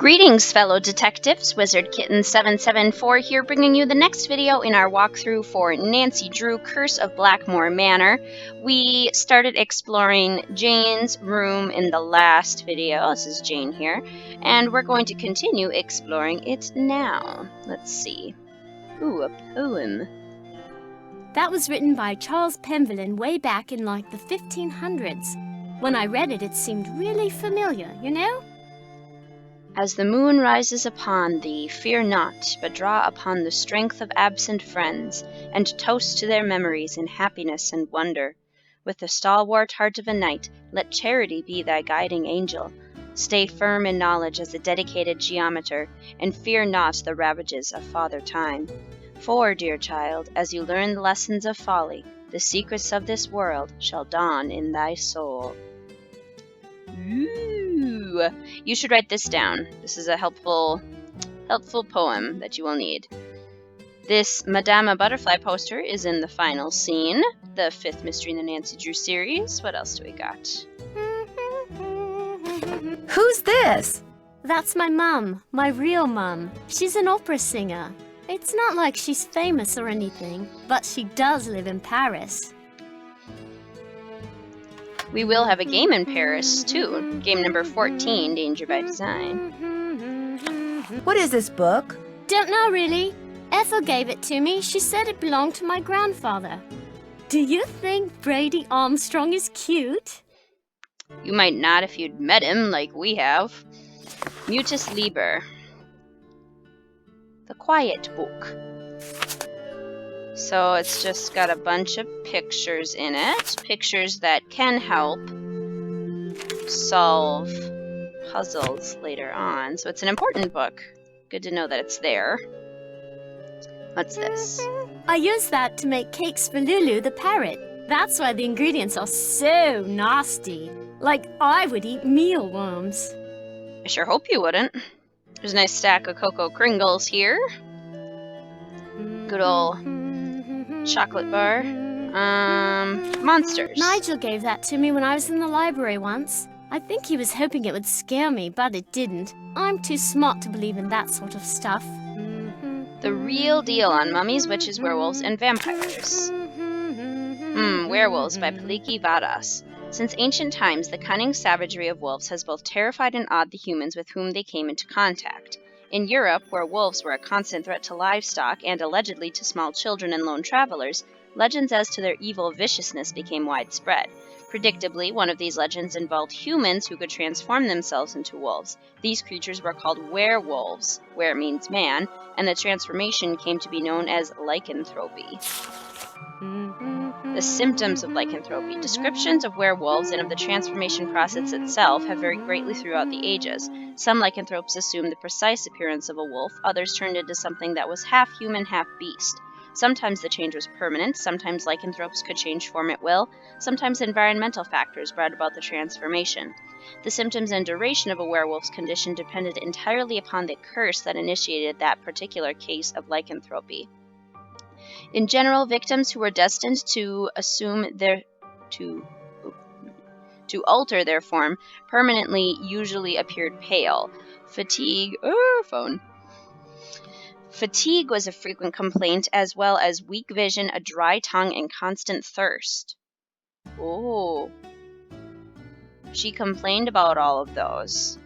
Greetings, fellow detectives. Wizard Kitten 774 here, bringing you the next video in our walkthrough for Nancy Drew, Curse of Blackmoor Manor. We started exploring Jane's room in the last video. This is Jane here, and we're going to continue exploring it now. Let's see. Ooh, a poem. That was written by Charles Penvellyn way back in like the 1500s. When I read it, it seemed really familiar, you know? As the moon rises upon thee, fear not, but draw upon the strength of absent friends, and toast to their memories in happiness and wonder. With the stalwart heart of a knight, let charity be thy guiding angel. Stay firm in knowledge as a dedicated geometer, and fear not the ravages of Father Time. For, dear child, as you learn the lessons of folly, the secrets of this world shall dawn in thy soul. Ooh. You should write this down. This is a helpful poem that you will need. This Madama Butterfly poster is in the final scene, the 5th mystery in the Nancy Drew series. What else do we got? Who's this? That's my mum, my real mum. She's an opera singer. It's not like she's famous or anything, but she does live in Paris. We will have a game in Paris, too. Game number 14, Danger by Design. What is this book? Don't know, really. Ethel gave it to me. She said it belonged to my grandfather. Do you think Brady Armstrong is cute? You might not if you'd met him, like we have. Mutus Liber. The Quiet Book. So it's just got a bunch of pictures in it. Pictures that can help solve puzzles later on. So it's an important book. Good to know that it's there. What's this? I used that to make cakes for Lulu the parrot. That's why the ingredients are so nasty. Like I would eat mealworms. I sure hope you wouldn't. There's a nice stack of Cocoa Kringles here. Good ol' chocolate bar. Monsters. Nigel gave that to me when I was in the library once. I think he was hoping it would scare me, but it didn't. I'm too smart to believe in that sort of stuff. The real deal on mummies, witches, werewolves, and vampires. Werewolves by Paliki Vadas. Since ancient times, the cunning savagery of wolves has both terrified and awed the humans with whom they came into contact. In Europe, where wolves were a constant threat to livestock and allegedly to small children and lone travelers, legends as to their evil viciousness became widespread. Predictably, one of these legends involved humans who could transform themselves into wolves. These creatures were called werewolves, were means man, and the transformation came to be known as lycanthropy. The symptoms of lycanthropy. Descriptions of werewolves and of the transformation process itself have varied greatly throughout the ages. Some lycanthropes assumed the precise appearance of a wolf, others turned into something that was half human, half beast. Sometimes the change was permanent, sometimes lycanthropes could change form at will, sometimes environmental factors brought about the transformation. The symptoms and duration of a werewolf's condition depended entirely upon the curse that initiated that particular case of lycanthropy. In general, victims who were destined to alter their form permanently usually appeared pale. Fatigue was a frequent complaint, as well as weak vision, a dry tongue, and constant thirst. Oh. She complained about all of those.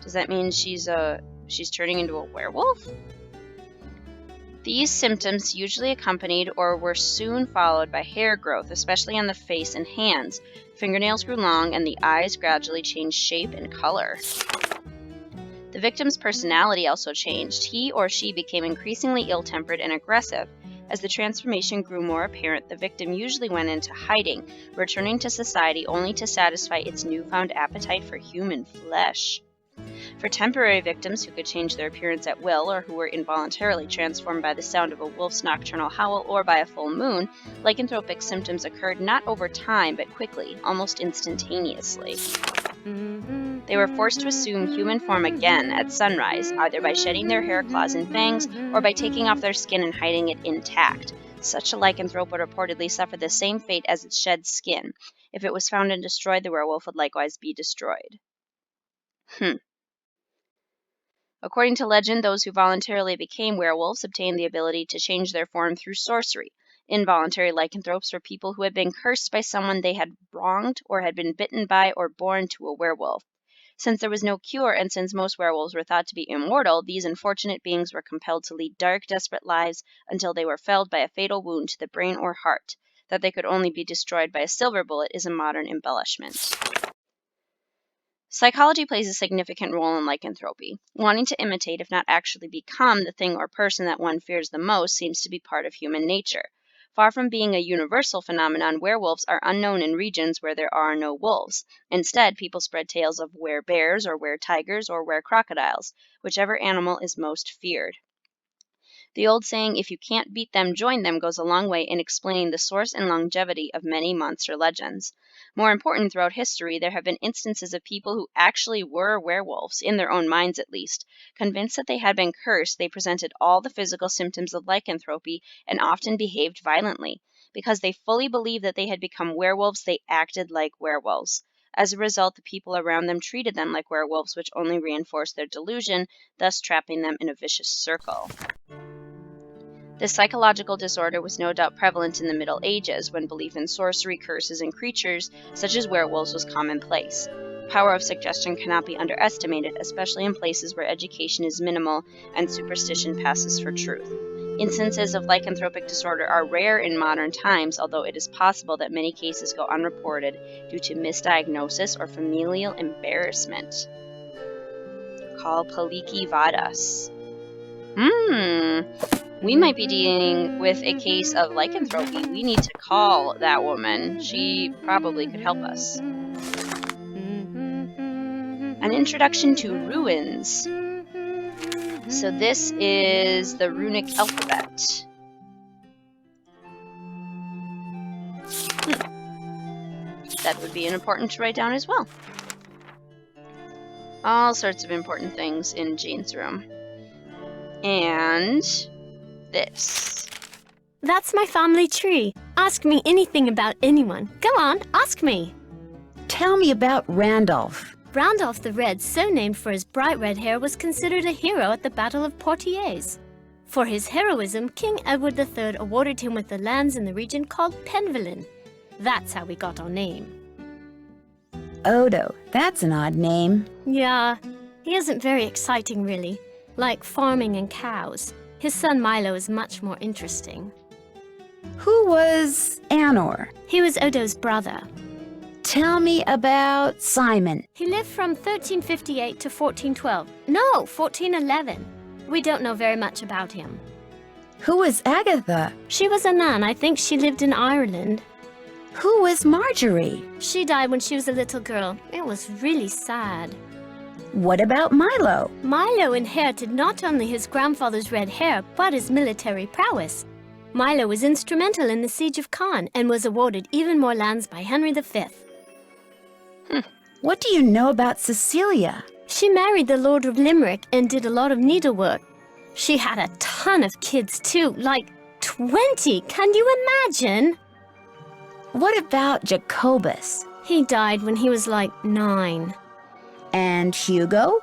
Does that mean she's turning into a werewolf? These symptoms usually accompanied or were soon followed by hair growth, especially on the face and hands. Fingernails grew long, and the eyes gradually changed shape and color. The victim's personality also changed. He or she became increasingly ill-tempered and aggressive. As the transformation grew more apparent, the victim usually went into hiding, returning to society only to satisfy its newfound appetite for human flesh. For temporary victims who could change their appearance at will, or who were involuntarily transformed by the sound of a wolf's nocturnal howl or by a full moon, lycanthropic symptoms occurred not over time but quickly, almost instantaneously. They were forced to assume human form again at sunrise, either by shedding their hair, claws, and fangs, or by taking off their skin and hiding it intact. Such a lycanthrope would reportedly suffer the same fate as its shed skin. If it was found and destroyed, the werewolf would likewise be destroyed. According to legend, those who voluntarily became werewolves obtained the ability to change their form through sorcery. Involuntary lycanthropes were people who had been cursed by someone they had wronged or had been bitten by or born to a werewolf. Since there was no cure and since most werewolves were thought to be immortal, these unfortunate beings were compelled to lead dark, desperate lives until they were felled by a fatal wound to the brain or heart. That they could only be destroyed by a silver bullet is a modern embellishment. Psychology plays a significant role in lycanthropy. Wanting to imitate, if not actually become, the thing or person that one fears the most seems to be part of human nature. Far from being a universal phenomenon, werewolves are unknown in regions where there are no wolves. Instead, people spread tales of were-bears or were-tigers or were-crocodiles, whichever animal is most feared. The old saying, "if you can't beat them, join them," goes a long way in explaining the source and longevity of many monster legends. More important, throughout history, there have been instances of people who actually were werewolves, in their own minds at least. Convinced that they had been cursed, they presented all the physical symptoms of lycanthropy and often behaved violently. Because they fully believed that they had become werewolves, they acted like werewolves. As a result, the people around them treated them like werewolves, which only reinforced their delusion, thus trapping them in a vicious circle. This psychological disorder was no doubt prevalent in the Middle Ages, when belief in sorcery, curses, and creatures, such as werewolves, was commonplace. The power of suggestion cannot be underestimated, especially in places where education is minimal and superstition passes for truth. Instances of lycanthropic disorder are rare in modern times, although it is possible that many cases go unreported due to misdiagnosis or familial embarrassment. Call Paliki Vadas. We might be dealing with a case of lycanthropy. We need to call that woman. She probably could help us. An introduction to ruins. So this is the runic alphabet. That would be important to write down as well. All sorts of important things in Jane's room. And this. That's my family tree. Ask me anything about anyone. Go on, ask me. Tell me about Randolph. Randolph the Red, so named for his bright red hair, was considered a hero at the Battle of Poitiers. For his heroism, King Edward III awarded him with the lands in the region called Penvellyn. That's how we got our name. Odo, that's an odd name. Yeah, he isn't very exciting really. Like farming and cows. His son Milo is much more interesting. Who was Anor? He was Odo's brother. Tell me about Simon. He lived from 1358 to 1412. No, 1411. We don't know very much about him. Who was Agatha? She was a nun. I think she lived in Ireland. Who was Marjorie? She died when she was a little girl. It was really sad. What about Milo? Milo inherited not only his grandfather's red hair, but his military prowess. Milo was instrumental in the siege of Caen and was awarded even more lands by Henry V. What do you know about Cecilia? She married the Lord of Limerick and did a lot of needlework. She had a ton of kids too, like 20. Can you imagine? What about Jacobus? He died when he was like 9. And Hugo?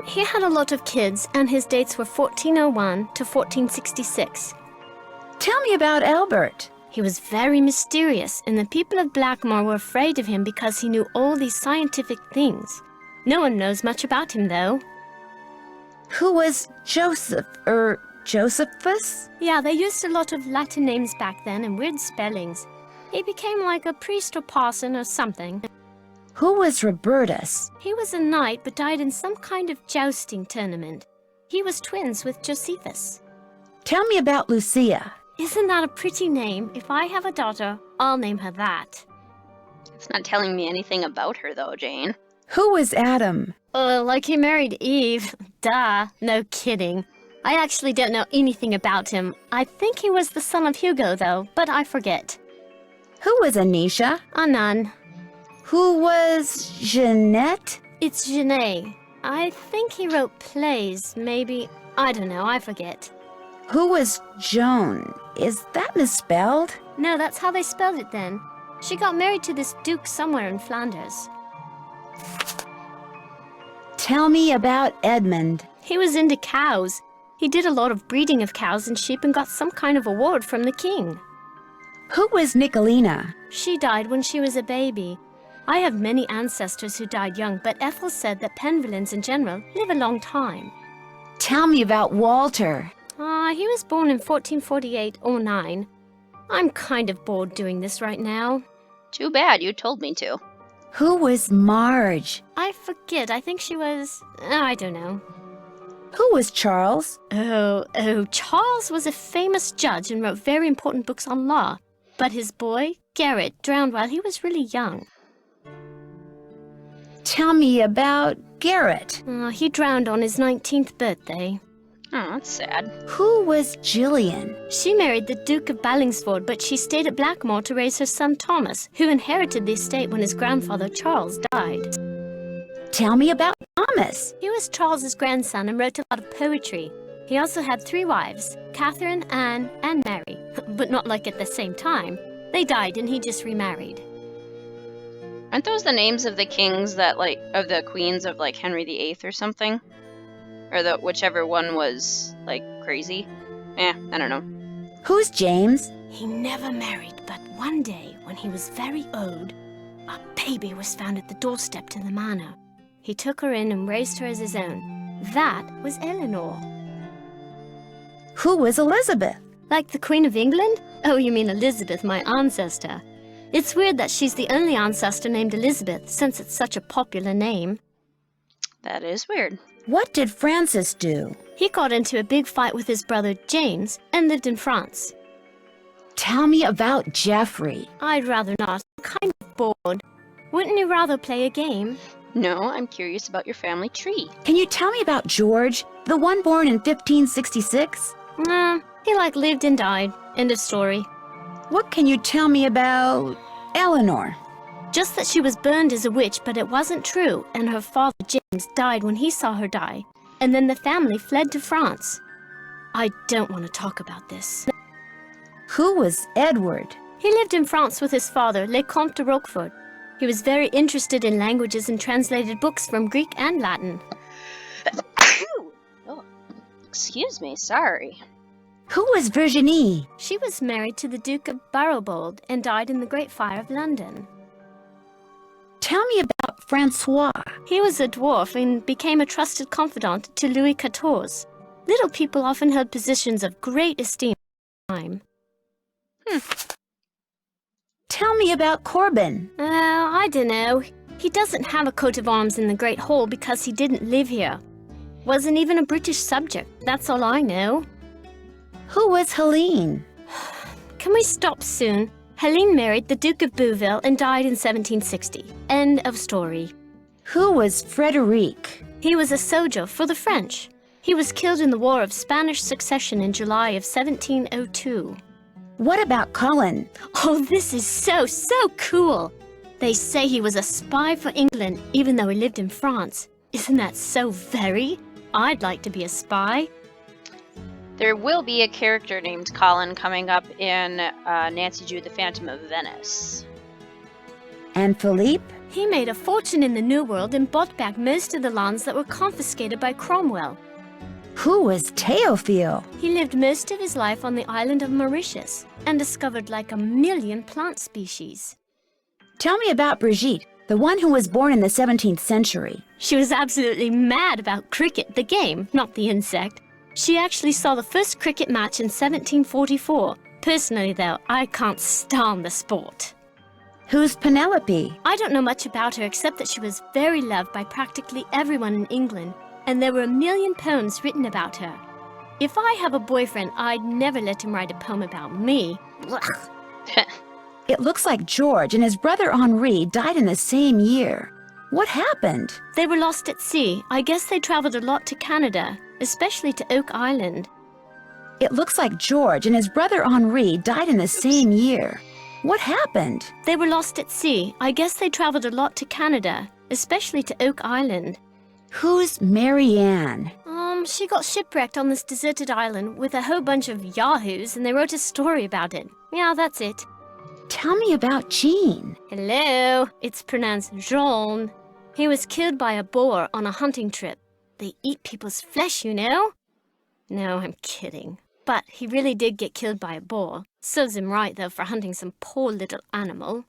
He had a lot of kids, and his dates were 1401 to 1466. Tell me about Albert. He was very mysterious, and the people of Blackmoor were afraid of him because he knew all these scientific things. No one knows much about him, though. Who was Josephus? Yeah, they used a lot of Latin names back then and weird spellings. He became like a priest or parson or something. Who was Robertus? He was a knight but died in some kind of jousting tournament. He was twins with Josephus. Tell me about Lucia. Isn't that a pretty name? If I have a daughter, I'll name her that. It's not telling me anything about her, though, Jane. Who was Adam? Like he married Eve. Duh, no kidding. I actually don't know anything about him. I think he was the son of Hugo, though, but I forget. Who was Anisha? A nun. Who was Jeanette? It's Genet. I think he wrote plays, maybe. I don't know, I forget. Who was Joan? Is that misspelled? No, that's how they spelled it then. She got married to this duke somewhere in Flanders. Tell me about Edmund. He was into cows. He did a lot of breeding of cows and sheep and got some kind of award from the king. Who was Nicolina? She died when she was a baby. I have many ancestors who died young, but Ethel said that Penvellens in general live a long time. Tell me about Walter. He was born in 1448 or 9. I'm kind of bored doing this right now. Too bad, you told me to. Who was Marge? I forget. I think she was... I don't know. Who was Charles? Oh, Charles was a famous judge and wrote very important books on law. But his boy, Garrett, drowned while he was really young. Tell me about Garrett. He drowned on his 19th birthday. Oh, that's sad. Who was Gillian? She married the Duke of Ballingsford, but she stayed at Blackmoor to raise her son Thomas, who inherited the estate when his grandfather Charles died. Tell me about Thomas. He was Charles's grandson and wrote a lot of poetry. He also had 3 wives, Catherine, Anne, and Mary, but not like at the same time. They died and he just remarried. Aren't those the names of the kings that, of the queens of, Henry VIII or something? Or whichever one was, crazy? I don't know. Who's James? He never married, but one day, when he was very old, a baby was found at the doorstep to the manor. He took her in and raised her as his own. That was Eleanor. Who was Elizabeth? Like the Queen of England? Oh, you mean Elizabeth, my ancestor. It's weird that she's the only ancestor named Elizabeth, since it's such a popular name. That is weird. What did Francis do? He got into a big fight with his brother James and lived in France. Tell me about Geoffrey. I'd rather not. I'm kind of bored. Wouldn't you rather play a game? No, I'm curious about your family tree. Can you tell me about George, the one born in 1566? He lived and died. End of story. What can you tell me about Eleanor? Just that she was burned as a witch, but it wasn't true, and her father James died when he saw her die, and then the family fled to France. I don't want to talk about this. Who was Edward? He lived in France with his father, Le Comte de Roquefort. He was very interested in languages and translated books from Greek and Latin. Oh, excuse me, sorry. Who was Virginie? She was married to the Duke of Barrowbold and died in the Great Fire of London. Tell me about Francois. He was a dwarf and became a trusted confidant to Louis XIV. Little people often held positions of great esteem at the time. Tell me about Corbin. I don't know. He doesn't have a coat of arms in the Great Hall because he didn't live here. Wasn't even a British subject, that's all I know. Who was Helene? Can we stop soon? Helene married the Duke of Bouville and died in 1760. End of story. Who was Frederic? He was a soldier for the French. He was killed in the War of Spanish Succession in July of 1702. What about Colin? Oh, this is so cool. They say he was a spy for England, even though he lived in France. Isn't that so very? I'd like to be a spy. There will be a character named Colin coming up in Nancy Drew the Phantom of Venice. And Philippe? He made a fortune in the New World and bought back most of the lands that were confiscated by Cromwell. Who was Théophile? He lived most of his life on the island of Mauritius and discovered like 1 million plant species. Tell me about Brigitte, the one who was born in the 17th century. She was absolutely mad about cricket, the game, not the insect. She actually saw the first cricket match in 1744. Personally, though, I can't stand the sport. Who's Penelope? I don't know much about her except that she was very loved by practically everyone in England, and there were 1 million poems written about her. If I have a boyfriend, I'd never let him write a poem about me. It looks like George and his brother Henri died in the same year. What happened? They were lost at sea. I guess they traveled a lot to Canada, especially to Oak Island. It looks like George and his brother Henri died in the same year. What happened? They were lost at sea. I guess they traveled a lot to Canada, especially to Oak Island. Who's Marianne? She got shipwrecked on this deserted island with a whole bunch of yahoos, and they wrote a story about it. Yeah, that's it. Tell me about Jean. Hello, it's pronounced Jean. He was killed by a boar on a hunting trip. They eat people's flesh, you know. No, I'm kidding. But he really did get killed by a boar. Serves him right, though, for hunting some poor little animal.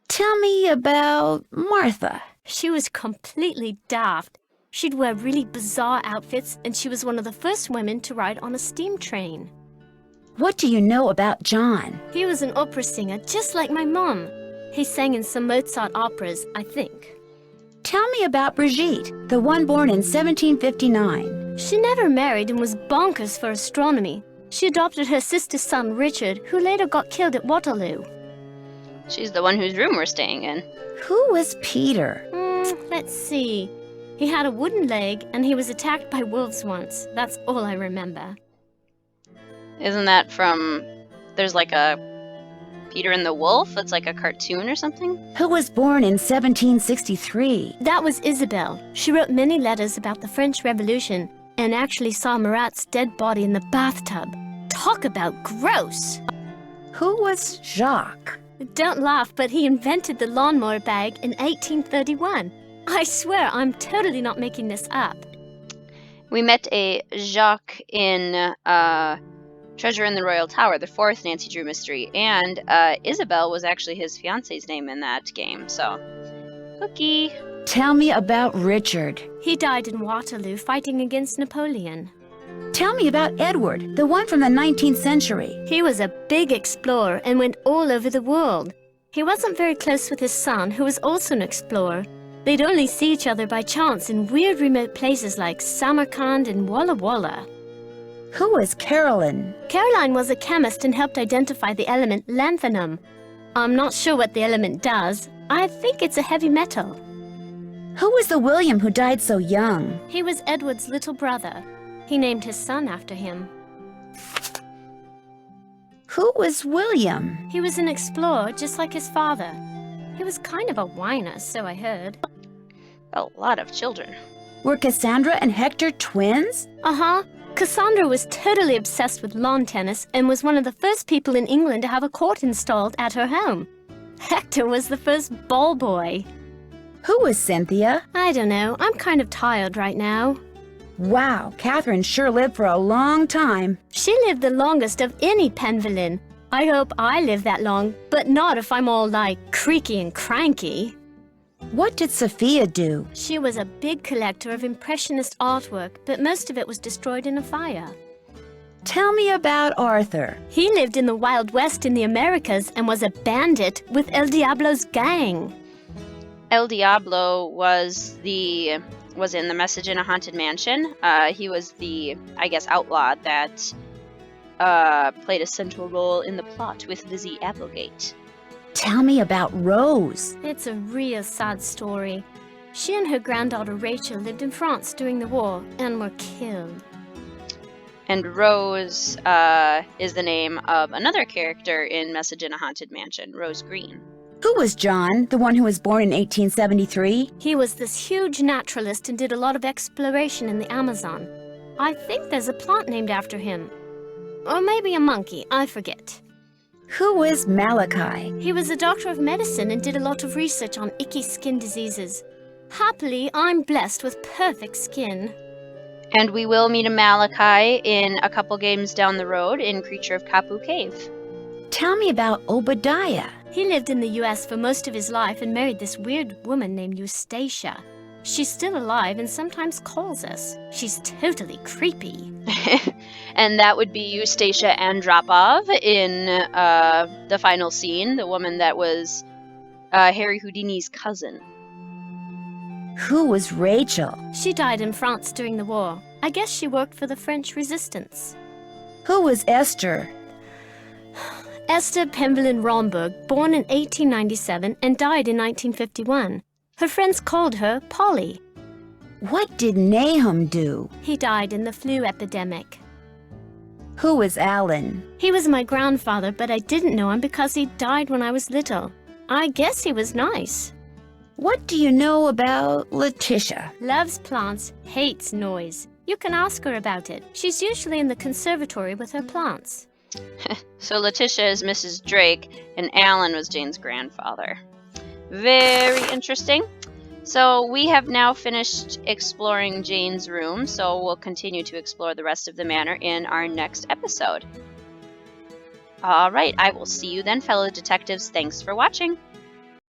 Tell me about Martha. She was completely daft. She'd wear really bizarre outfits, and she was one of the first women to ride on a steam train. What do you know about John? He was an opera singer, just like my mom. He sang in some Mozart operas, I think. Tell me about Brigitte, the one born in 1759. She never married and was bonkers for astronomy. She adopted her sister's son, Richard, who later got killed at Waterloo. She's the one whose room we're staying in. Who was Peter? Let's see. He had a wooden leg, and he was attacked by wolves once. That's all I remember. Isn't that from... There's like a Peter and the Wolf? It's like a cartoon or something? Who was born in 1763? That was Isabel. She wrote many letters about the French Revolution and actually saw Marat's dead body in the bathtub. Talk about gross! Who was Jacques? Don't laugh, but he invented the lawnmower bag in 1831. I swear, I'm totally not making this up. We met a Jacques in Treasure in the Royal Tower, the fourth Nancy Drew mystery, and Isabel was actually his fiance's name in that game, so... Cookie! Tell me about Richard. He died in Waterloo fighting against Napoleon. Tell me about Edward, the one from the 19th century. He was a big explorer and went all over the world. He wasn't very close with his son, who was also an explorer. They'd only see each other by chance in weird remote places like Samarkand and Walla Walla. Who was Caroline? Caroline was a chemist and helped identify the element lanthanum. I'm not sure what the element does. I think it's a heavy metal. Who was the William who died so young? He was Edward's little brother. He named his son after him. Who was William? He was an explorer, just like his father. He was kind of a whiner, so I heard. A lot of children. Were Cassandra and Hector twins? Uh-huh. Cassandra was totally obsessed with lawn tennis and was one of the first people in England to have a court installed at her home. Hector was the first ball boy. Who was Cynthia? I don't know. I'm kind of tired right now. Wow, Catherine sure lived for a long time. She lived the longest of any Penvellen. I hope I live that long, but not if I'm all, like, creaky and cranky. What did Sophia do? She was a big collector of Impressionist artwork, but most of it was destroyed in a fire. Tell me about Arthur. He lived in the Wild West in the Americas and was a bandit with El Diablo's gang. El Diablo was in the Message in a Haunted Mansion. He was the, I guess, outlaw that played a central role in the plot with Lizzie Applegate. Tell me about Rose. It's a real sad story. She and her granddaughter Rachel lived in France during the war and were killed. And Rose is the name of another character in Message in a Haunted Mansion, Rose Green. Who was John, the one who was born in 1873? He was this huge naturalist and did a lot of exploration in the Amazon. I think there's a plant named after him. Or maybe a monkey, I forget. Who was Malachi? He was a doctor of medicine and did a lot of research on icky skin diseases. Happily, I'm blessed with perfect skin. And we will meet a Malachi in a couple games down the road in Creature of Kapu Cave. Tell me about Obadiah. He lived in the U.S. for most of his life and married this weird woman named Eustacia. She's still alive and sometimes calls us. She's totally creepy. And that would be Eustacia Andropov in the final scene, the woman that was Harry Houdini's cousin. Who was Rachel? She died in France during the war. I guess she worked for the French resistance. Who was Esther? Esther Penvellyn Romberg, born in 1897 and died in 1951. Her friends called her Polly. What did Nahum do? He died in the flu epidemic. Who was Alan? He was my grandfather, but I didn't know him because he died when I was little. I guess he was nice. What do you know about Letitia? Loves plants, hates noise. You can ask her about it. She's usually in the conservatory with her plants. So Letitia is Mrs. Drake, and Alan was Jane's grandfather. Very interesting. So we have now finished exploring Jane's room, so we'll continue to explore the rest of the manor in our next episode. All right, I will see you then, fellow detectives. Thanks for watching.